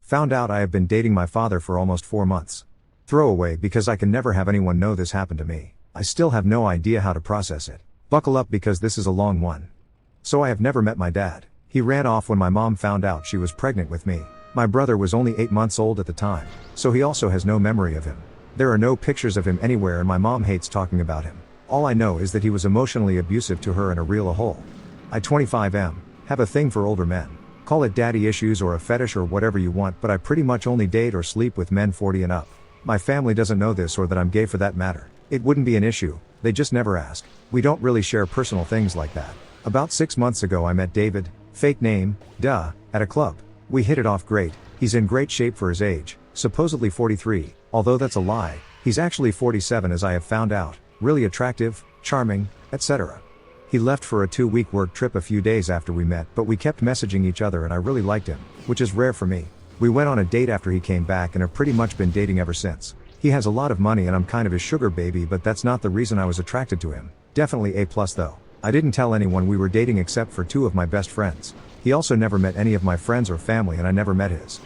Found out I have been dating my father for almost 4 months. Throwaway because I can never have anyone know this happened to me. I still have no idea how to process it. Buckle up because this is a long one. So I have never met my dad. He ran off when my mom found out she was pregnant with me. My brother was only 8 months old at the time, so he also has no memory of him. There are no pictures of him anywhere and my mom hates talking about him. All I know is that he was emotionally abusive to her and a real a-hole. I 25M, have a thing for older men. Call it daddy issues or a fetish or whatever you want, but I pretty much only date or sleep with men 40 and up. My family doesn't know this or that I'm gay for that matter. It wouldn't be an issue, they just never ask. We don't really share personal things like that. About 6 months ago I met David, fake name, at a club. We hit it off great, he's in great shape for his age, supposedly 43, although that's a lie, he's actually 47 as I have found out, really attractive, charming, etc. He left for a 2-week work trip a few days after we met, but we kept messaging each other and I really liked him, which is rare for me. We went on a date after he came back and have pretty much been dating ever since. He has a lot of money and I'm kind of his sugar baby, but that's not the reason I was attracted to him. Definitely A+ though. I didn't tell anyone we were dating except for 2 of my best friends. He also never met any of my friends or family and I never met his.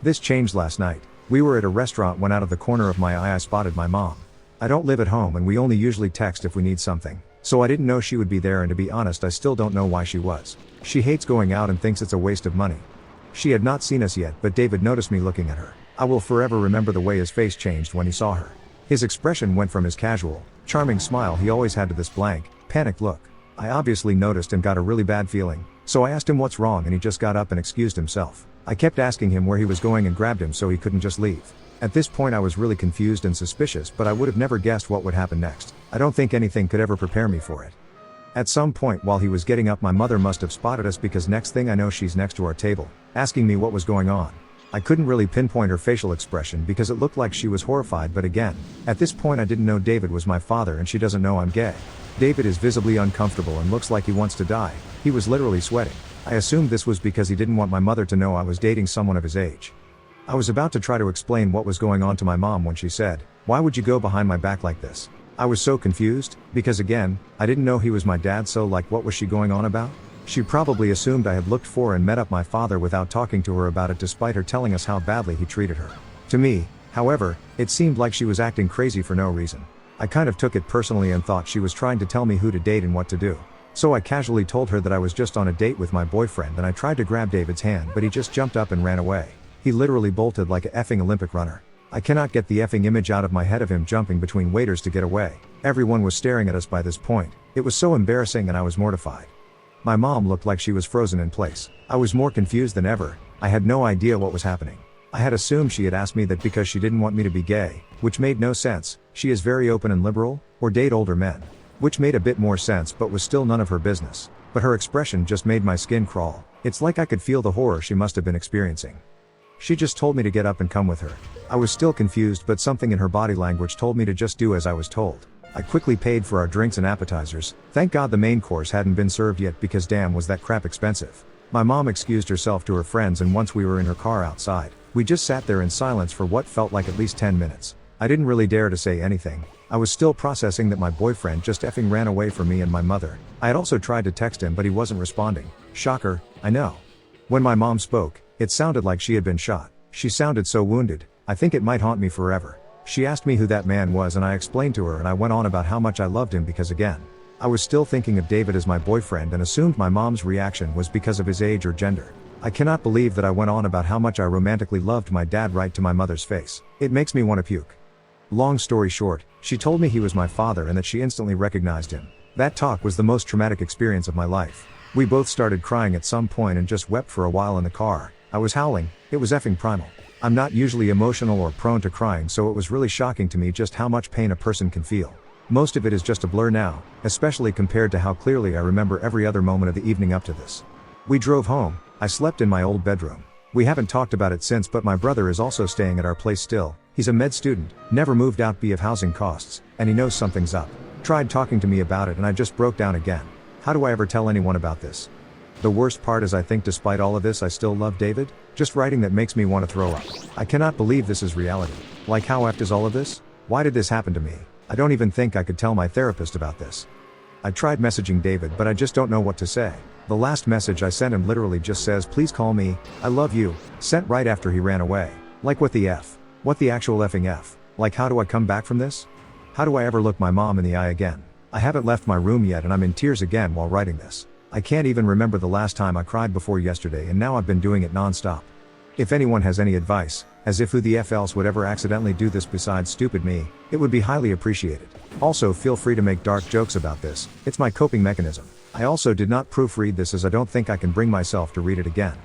This changed last night. We were at a restaurant when out of the corner of my eye I spotted my mom. I don't live at home and we only usually text if we need something. So I didn't know she would be there and to be honest I still don't know why she was. She hates going out and thinks it's a waste of money. She had not seen us yet but David noticed me looking at her. I will forever remember the way his face changed when he saw her. His expression went from his casual, charming smile he always had to this blank, panicked look. I obviously noticed and got a really bad feeling, so I asked him what's wrong and he just got up and excused himself. I kept asking him where he was going and grabbed him so he couldn't just leave. At this point I was really confused and suspicious, but I would have never guessed what would happen next. I don't think anything could ever prepare me for it. At some point while he was getting up my mother must have spotted us because next thing I know she's next to our table, asking me what was going on. I couldn't really pinpoint her facial expression because it looked like she was horrified, but again, at this point I didn't know David was my father and she doesn't know I'm gay. David is visibly uncomfortable and looks like he wants to die. He was literally sweating. I assumed this was because he didn't want my mother to know I was dating someone of his age. I was about to try to explain what was going on to my mom when she said, "Why would you go behind my back like this?" I was so confused, because again, I didn't know he was my dad, so like what was she going on about? She probably assumed I had looked for and met up my father without talking to her about it despite her telling us how badly he treated her. To me, however, it seemed like she was acting crazy for no reason. I kind of took it personally and thought she was trying to tell me who to date and what to do. So I casually told her that I was just on a date with my boyfriend and I tried to grab David's hand but he just jumped up and ran away. He literally bolted like a effing Olympic runner. I cannot get the effing image out of my head of him jumping between waiters to get away. Everyone was staring at us by this point. It was so embarrassing and I was mortified. My mom looked like she was frozen in place. I was more confused than ever. I had no idea what was happening. I had assumed she had asked me that because she didn't want me to be gay, which made no sense. She is very open and liberal, or date older men. Which made a bit more sense but was still none of her business. But her expression just made my skin crawl. It's like I could feel the horror she must have been experiencing. She just told me to get up and come with her. I was still confused but something in her body language told me to just do as I was told. I quickly paid for our drinks and appetizers. Thank God the main course hadn't been served yet because damn was that crap expensive. My mom excused herself to her friends and once we were in her car outside, we just sat there in silence for what felt like at least 10 minutes. I didn't really dare to say anything. I was still processing that my boyfriend just effing ran away from me and my mother. I had also tried to text him but he wasn't responding. Shocker, I know. When my mom spoke, it sounded like she had been shot. She sounded so wounded, I think it might haunt me forever. She asked me who that man was and I explained to her and I went on about how much I loved him because again, I was still thinking of David as my boyfriend and assumed my mom's reaction was because of his age or gender. I cannot believe that I went on about how much I romantically loved my dad right to my mother's face. It makes me want to puke. Long story short, she told me he was my father and that she instantly recognized him. That talk was the most traumatic experience of my life. We both started crying at some point and just wept for a while in the car. I was howling, it was effing primal. I'm not usually emotional or prone to crying, so it was really shocking to me just how much pain a person can feel. Most of it is just a blur now, especially compared to how clearly I remember every other moment of the evening up to this. We drove home. I slept in my old bedroom. We haven't talked about it since, but my brother is also staying at our place still. He's a med student, never moved out of housing costs, and he knows something's up. Tried talking to me about it and I just broke down again. How do I ever tell anyone about this? The worst part is I think despite all of this I still love David. Just writing that makes me want to throw up. I cannot believe this is reality. Like how effed is all of this? Why did this happen to me? I don't even think I could tell my therapist about this. I tried messaging David but I just don't know what to say. The last message I sent him literally just says please call me, I love you, sent right after he ran away. Like what the F? What the actual effing F? Like how do I come back from this? How do I ever look my mom in the eye again? I haven't left my room yet and I'm in tears again while writing this. I can't even remember the last time I cried before yesterday and now I've been doing it non-stop. If anyone has any advice, as if who the F else would ever accidentally do this besides stupid me, it would be highly appreciated. Also feel free to make dark jokes about this, it's my coping mechanism. I also did not proofread this as I don't think I can bring myself to read it again.